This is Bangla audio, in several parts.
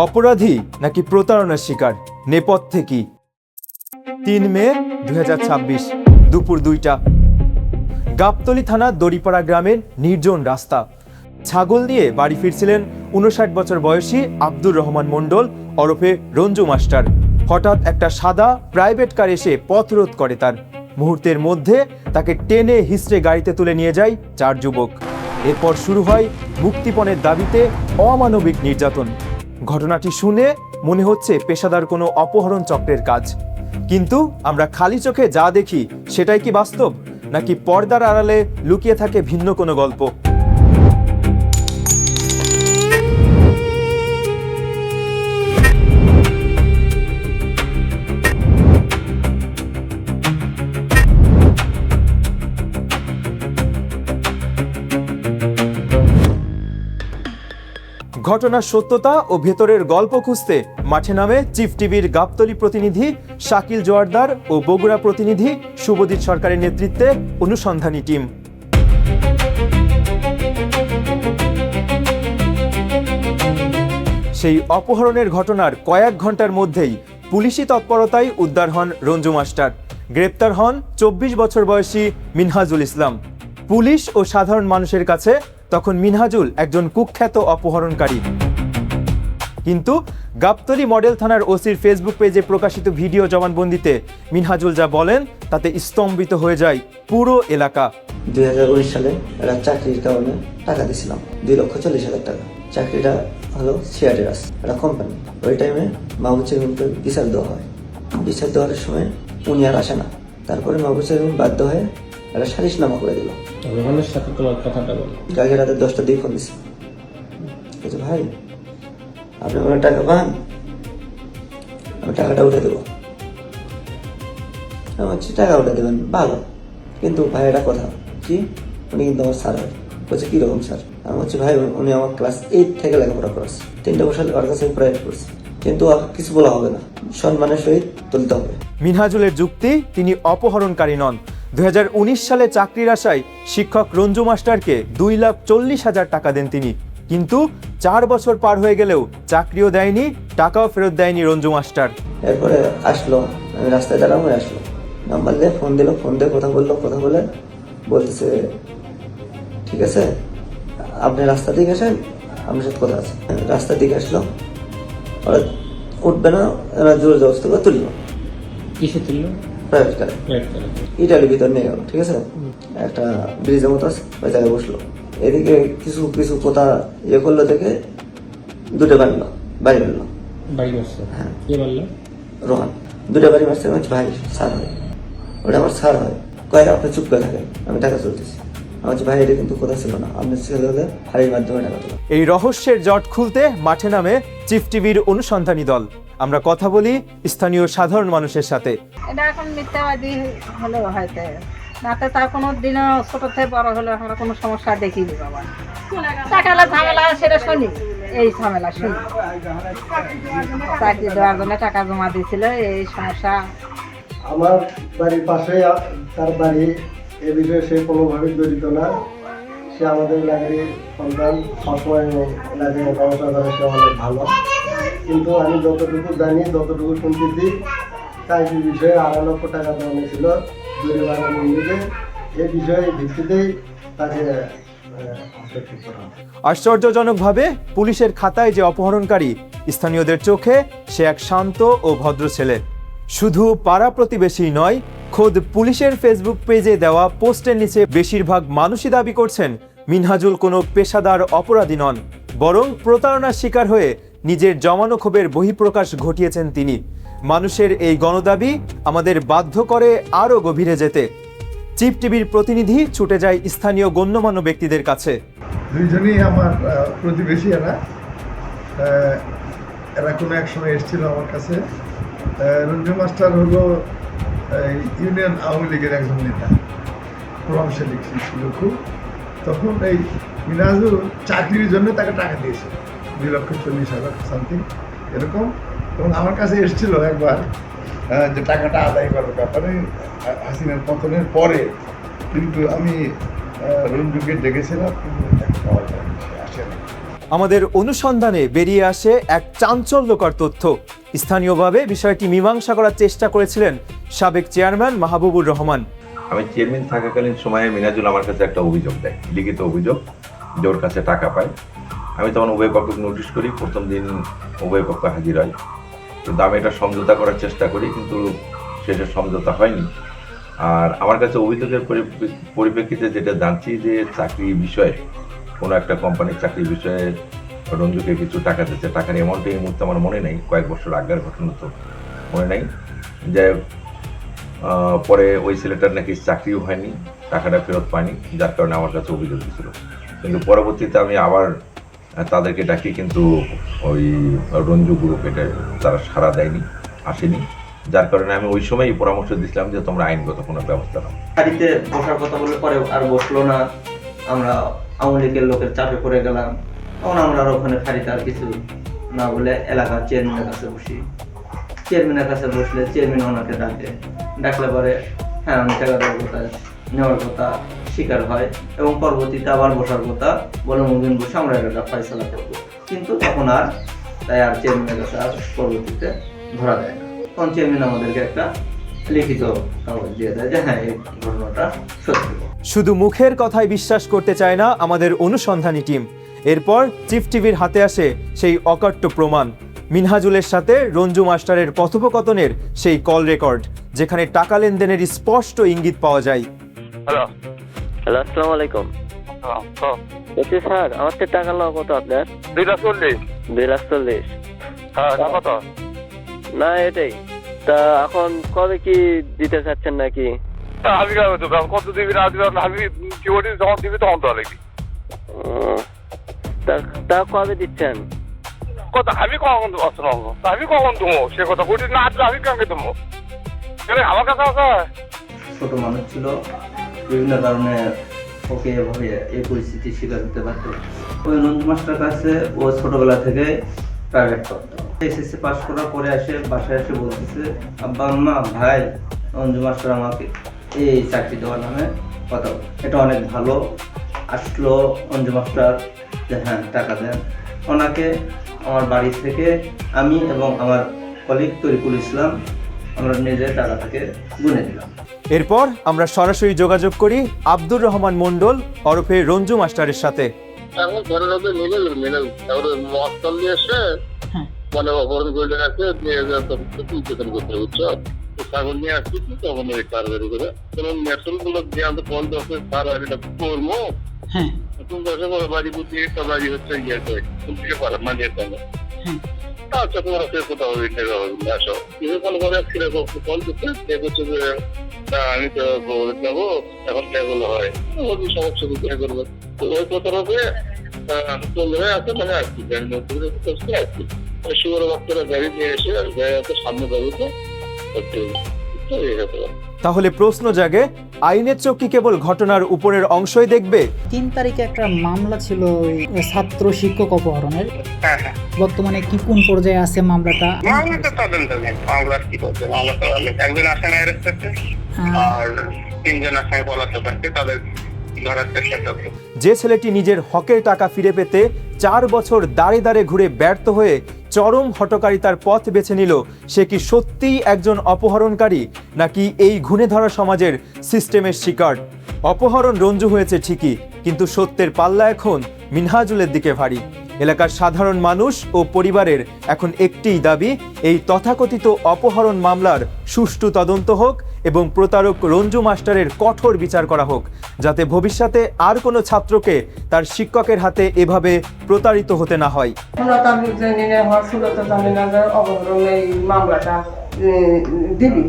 অপরাধী নাকি প্রতারণার শিকার, নেপথ্যে কি? ৩ মে ২০২৬ দুপুর ২টা, গাবতলী থানা দড়িপাড়া গ্রামের নির্জন রাস্তা। ছাগল নিয়ে বাড়ি ফিরছিলেন ৫৯ বছর বয়সী আব্দুর রহমান মণ্ডল ওরফে রঞ্জু মাস্টার। হঠাৎ একটা সাদা প্রাইভেট কার এসে পথরোধ করে তার। মুহূর্তের মধ্যে তাকে টেনে হিঁচড়ে গাড়িতে তুলে নিয়ে যায় ৪ যুবক। এরপর শুরু হয় মুক্তিপণের দাবিতে অমানবিক নির্যাতন। ঘটনাটি শুনে মনে হচ্ছে পেশাদার কোনো অপহরণ চক্রের কাজ, কিন্তু আমরা খালি চোখে যা দেখি সেটাই কি বাস্তব, নাকি পর্দার আড়ালে লুকিয়ে থাকে ভিন্ন কোনো গল্প? ঘটনার সত্যতা ও ভেতরের গল্প খুঁজতে মাঠে নামে চিফ টিভির গাবতলী প্রতিনিধি শাকিল জোয়ারদার ও বগুড়া প্রতিনিধি শুভজিৎ সরকারের নেতৃত্বে অনুসন্ধানী টিম। সেই অপহরণের ঘটনার কয়েক ঘন্টার মধ্যেই পুলিশি তৎপরতায় উদ্ধার হন রঞ্জু মাস্টার। গ্রেপ্তার হন ২৪ বছর বয়সী মিনহাজুল ইসলাম। পুলিশ ও সাধারণ মানুষের কাছে তখন মিনহাজুল একজন কুখ্যাত অপহরণকারী। কিন্তু গাবতলী মডেল থানার ওসির ফেসবুক পেজে প্রকাশিত ভিডিও জবানবন্দিতে মিনহাজুল যা বলেন তাতে স্তম্ভিত হয়ে যায় পুরো এলাকা। ২০১৯ সালে একটা চাকরির কারণে টাকা দিয়েছিলাম ২,৪০,০০০ টাকা। চাকরিটা হলো সিআরএস একটা কোম্পানি। ওই টাইমে মাহবুব চেয়ারম্যানকে বিচার দেওয়া হয়। বিচার দেওয়ার সময় উনি আর আসে না। তারপরে মাহবুব চেয়ারম্যান বাধ্য হয়ে একটা সালিশনামা করে দিল। রোহানের সাথে তোমার কথাটা বলো। কালকে রাতে 10টা দিয়ে ফোন দিচ্ছে, বলছে ভাই আপনি আমার টাকা পান, আমি টাকাটা উঠে দেবো। আমি বলছি টাকা উঠে দেবেন ভালো, কিন্তু ভাই এটা কথা কি, উনি কিন্তু আমার স্যার হয়। বলছে কীরকম স্যার? আমি বলছি ভাই উনি আমার ক্লাস 8 থেকে লেখাপড়া করেছে, 3 বছর ওর কাছে প্রাইভেট করছে, কিন্তু কিছু বলা হবে না, সম্মানের সহিত তুলতে হবে। মিনহাজুলের যুক্তি, তিনি অপহরণকারী নন। ২০১৯ সালে চাকরির আশায় শিক্ষক রঞ্জু মাস্টারকে 2,40,০০০ টাকা দেন তিনি, কিন্তু 4 বছর পার হয়ে গেলেও চাকরিও দেয়নি, টাকাও ফেরত দেয়নি রঞ্জু মাস্টার। এরপরে আসলো, আমি রাস্তায় দাঁড়ানো হয়ে আসলো, নাম্বার দিয়ে ফোন দিল, ফোন দিয়ে কথা বললো, কথা বলে বলতেছে ঠিক আছে আপনি রাস্তা দিকে আসেন, আমার সাথে কথা আছে। রাস্তার দিকে আসলো, ওরা উঠবে না, ওরা জোর জবস্ত করে তুললো। কিসে তুললো? প্রাইভেট কারে, ইটালির ভিতর নিয়ে গেল। ঠিক আছে, একটা ব্রিজের মতো আছে, ওই জায়গায় বসলো। এদিকে কিছু কিছু কথা ইয়ে করলো, দেখে দুটো বাড়ি মারলো। বাড়ি মারছে? হ্যাঁ। কে মারলো? রোহান। দুটো বাড়ি মারছে। ভাই স্যার হয়, ওটা আমার স্যার হয়। কয় আপনি চুপ করে থাকেন, আমি টাকা চলতেছি। আমার ভাই এটা কিন্তু কথা ছিল না, আপনার ছেলে হলে ফাঁড়ির মাধ্যমে টাকা তোলা। এই রহস্যের জট খুলতে মাঠে নামে চিফ টিভির অনুসন্ধানী দল। আমরা কথা বলি স্থানীয় সাধারণ মানুষের সাথে। এটা এখন মিথ্যাবাদী হলেও হয়তো নাতে তার কোনো দিনও ছোট থেকে বড় হলে আমরা কোনো সমস্যা দেখিনি বাবা। টাকালা ঝামেলা সেটা শুনি, এই ঝামেলা শুনি। চাকরি দেওয়ার জন্য টাকা জমা দিয়েছিল, এই সমস্যা। আমার বাড়ির পাশে তার বাড়ি, এ বিষয়ে সে কোনোভাবে জড়িত না। সে আমাদের এলাকারই সন্তান, সবসময় এলাকায় ব্যবসা করে, সে অনেক ভালো। কিন্তু আমি যতটুকু জানি, যতটুকু শুনতেছি, চাকরির বিষয়ে 2.5 লক্ষ টাকা দেওয়া হয়েছিল দড়িপাড়া মন্দিরে। এই বিষয়ে ভিত্তিতেই তাকে হস্তক্ষেপ করা হয়। আশ্চর্যজনকভাবে পুলিশের খাতায় যে অপহরণকারী, স্থানীয়দের চোখে সে এক শান্ত ও ভদ্র ছেলে। শুধু পাড়া প্রতিবেশী নয়, খোদ পুলিশের ফেসবুক পেজে দেওয়া পোস্টের নিচে বেশিরভাগ মানুষই দাবি করছেন মিনহাজুল কোনো পেশাদার অপরাধী নন, বরং প্রতারণার শিকার হয়ে নিজের জমানো ক্ষোভের বহিঃপ্রকাশ ঘটিয়েছেন তিনি। মানুষের এই গণদাবি আমাদের বাধ্য করে আরও গভীরে যেতে। চিফ টিভির প্রতিনিধি ছুটে যায় স্থানীয় গণ্যমান্য ব্যক্তিদের কাছে। দুইজনই আমার প্রতিবেশী। এরা কোনো এক সময় এসেছিল আমার কাছে। রঞ্জু মাস্টার হলো ইউনিয়ন আওয়ামী লীগের একজন নেতা, প্রভাবশালী ছিল খুব। তখন এই মিনহাজুল চাকরির জন্য তাকে টাকা দিয়েছে 2,40,০০০ সামথিং এরকম। এবং আমার কাছে এসেছিল একবার যে টাকাটা আদায় করার ব্যাপারে হাসিনার পতনের পরে। কিন্তু আমি রঞ্জুকে ডেকেছিলাম, কিন্তু তাকে পাওয়া যায়নি, সে আসে না। আমাদের অনুসন্ধানে বেরিয়ে আসে এক চাঞ্চল্যকর তথ্য। স্থানীয়ভাবে বিষয়টি মীমাংসা করার চেষ্টা করেছিলেন সাবেক চেয়ারম্যান মাহবুবুর রহমান। আমি চেয়ারম্যান থাকাকালীন সময়ে মিনাজুল আমার কাছে একটা অভিযোগ দেয়, লিখিত অভিযোগ যে ওর কাছে টাকা পায়। আমি তখন উভয় পক্ষকে নোটিশ করি, প্রথম দিন উভয় পক্ষ হাজির হয়, কিন্তু আমি এটা সমঝোতা করার চেষ্টা করি, কিন্তু সেটা সমঝোতা হয়নি। আর আমার কাছে অভিযোগের পরিপ্রেক্ষিতে যেটা জানছি যে চাকরি বিষয়ে, কোনো একটা কোম্পানির চাকরির বিষয়ে রঞ্জুকে কিছু টাকা দিচ্ছে, টাকার অ্যামাউন্টে এই মুহূর্তে আমার মনে নেই, কয়েক বছর আগের ঘটনা তো মনে নেই। যে পরে ওই ছেলেটার নাকি চাকরিও হয়নি, টাকাটা ফেরত পায়নি, যার কারণে আমার কাছে অভিযোগ দিয়েছিল। কিন্তু পরবর্তীতে আমি আবার তাদেরকে ডাকি, কিন্তু ওই রঞ্জু গ্রুপ এটা তারা সাড়া দেয়নি, আসেনি, যার কারণে আমি ওই সময়ই পরামর্শ দিয়েছিলাম যে তোমরা আইনগত কোনো ব্যবস্থা নাও। গাড়িতে বসার কথা বলে পরে আর বসলো না, আমরা আওয়ামী লীগের লোকের চাপে পড়ে গেলাম। তখন আমরা আর ওখানে গাড়িতে আর কিছু না বলে এলাকার চেয়ারম্যানের কাছে বসি। চেয়ারম্যানের কাছে বসলে চেয়ারম্যান ওনাকে ডাকলে পরে হ্যাঁ আমি টাকা দেওয়ার কথা, নেওয়ার কথা স্বীকার হয়, এবং পরবর্তীতে আবার বসার কথা বলে মুভিন বসে আমরা এটা ফয়সালা করবো। কিন্তু তখন আর তাই আর চেয়ারম্যানের কাছে আর পরবর্তীতে ধরা দেয় না। তখন চেয়ারম্যান আমাদেরকে একটা লিখিত কাগজ দিয়ে দেয় যে হ্যাঁ এই ঘটনাটা সত্যি। শুধু মুখের কথায় বিশ্বাস করতে চায় না আমাদের অনুসন্ধানী টিম। এরপর চিফ টিভির হাতে আসে সেই অকাট্য প্রমাণ, মিনহাজুলের সাথে রঞ্জু মাস্টারের কথোপকথনের সেই কল রেকর্ড, যেখানে টাকা লেনদেনের স্পষ্ট ইঙ্গিত পাওয়া যায়। হ্যালো, আসসালামু আলাইকুম। বলছি স্যার, আমার তো টাকা নেওয়া কত আপনার? 240। 240? হ্যাঁ, কত? না এটাই। তা এখন কবে কি দিতে চাচ্ছেন নাকি? আমি কত দিবি না দিবি, আমি কি বলি যখন দিবি তখন তো লাগবি। তা কবে দিচ্ছেন? কত আমি কখন আমি কখন দেবো সে কথা বলি না, আমি কাকে দেবো? আমার কাছে আছে। ছোট মানুষ ছিল, বিভিন্ন কারণে ওকে এভাবে এই পরিস্থিতির শিকার হতে পারত। ওই রঞ্জু মাস্টার কাছে ও ছোটবেলা থেকে প্রাইভেট করতো। এসএসসি পাস করার পরে আসে বাসায় এসে বলতেছে, আব্বা আম্মা ভাই রঞ্জু মাস্টার আমাকে এই চাকরি দেওয়ার নামে কথা বলে। এটা অনেক ভালো। আসলো রঞ্জু মাস্টার যে হ্যাঁ টাকা দেন ওনাকে। আমার বাড়ি থেকে আমি এবং আমার কলিগ তরিকুল ইসলাম আমরা নিজের টাকাটাকে গুনে দিলাম। এরপর আমরা সরাসরি যোগাযোগ করি আব্দুর রহমান মণ্ডল ওরফে রঞ্জু মাস্টারের সাথে। এখন ঘরে লোকে মিলে তারপরে মস্তাল নিয়ে এসে মানে অপহরণ করে গেছে, নিয়ে পেছন করতে বুঝছো, ছাগল নিয়ে আসছি তখন ওই কারবারি করে মেশন গুলো দিয়ে আমাদের ফোন দশে সার এটা করবো। তুমি দশে বড় বাড়ি বুঝি একটা বাড়ি হচ্ছে ইয়ে করে থেকে পারে মানিয়ে তাহলে আচ্ছা তোমার সে কোথাও আসো কিন্তু কোনোভাবে ফিরে ফোন করতে হচ্ছে যে আমি তো যাবো এখন কেবল হয় সমস্যা বুঝতে করবো। তো ওই কথাটা তোমরা আছে মানে আসছি আসছি সুগর বাচ্চারা গাড়ি নিয়ে এসে সামনে গাড়িতে তাহলে প্রশ্ন জাগে, আইনের চোখ কি কেবল ঘটনার উপরের অংশই দেখবে? 3 তারিখে একটা মামলা ছিল ছাত্র শিক্ষক অপহরণের। বর্তমানে কি কোন পর্যায়ে আছে মামলাটা? একজন আসামি অ্যারেস্ট করছে আর 3 জন আসামি পলাতক আছে, তাদের ধরার চেষ্টা করছে। যে ছেলেটি নিজের হকের টাকা ফিরে পেতে 4 বছর দাঁড়ে দাঁড়ে ঘুরে ব্যর্থ হয়ে চরম হঠকারিতার পথ বেছে নিল, সে কি সত্যিই একজন অপহরণকারী, নাকি এই ঘুণে ধরা সমাজের সিস্টেমের শিকার? অপহরণ রঞ্জু হয়েছে ঠিকই, কিন্তু সত্যের পাল্লা এখন মিনহাজুলের দিকে ভারী। এলাকার সাধারণ মানুষ ও পরিবারের এখন একটিই দাবি, এই তথাকথিত অপহরণ মামলার সুষ্ঠু তদন্ত হোক এবং প্রতারক রঞ্জু মাস্টারের কঠোর বিচার করা হোক, যাতে ভবিষ্যতে আর কোনো ছাত্রকে তার শিক্ষকের হাতে এভাবে প্রতারিত হতে না হয়। দিবি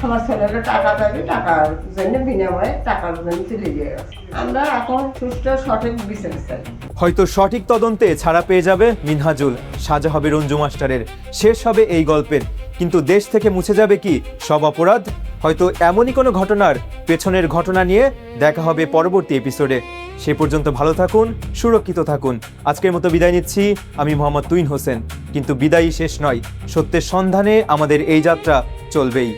আমার ছেলেরা টাকা দেবে, টাকার জন্য বিনিময়ে টাকার জন্য তুলে দিয়ে গেছে। আমরা এখন সুষ্ঠু সঠিক বিচার চাই। হয়তো সঠিক তদন্তে ছাড়া পেয়ে যাবে মিনহাজুল, সাজা হবে রঞ্জু মাস্টারের, শেষ হবে এই গল্পের। কিন্তু দেশ থেকে মুছে যাবে কি সব অপরাধ? হয়তো এমনই কোনো ঘটনার পেছনের ঘটনা নিয়ে দেখা হবে পরবর্তী এপিসোডে। সে পর্যন্ত ভালো থাকুন, সুরক্ষিত থাকুন। আজকের মতো বিদায় নিচ্ছি, আমি মোহাম্মদ তুইন হোসেন। কিন্তু বিদায়ই শেষ নয়, সত্যের সন্ধানে আমাদের এই যাত্রা চলবেই।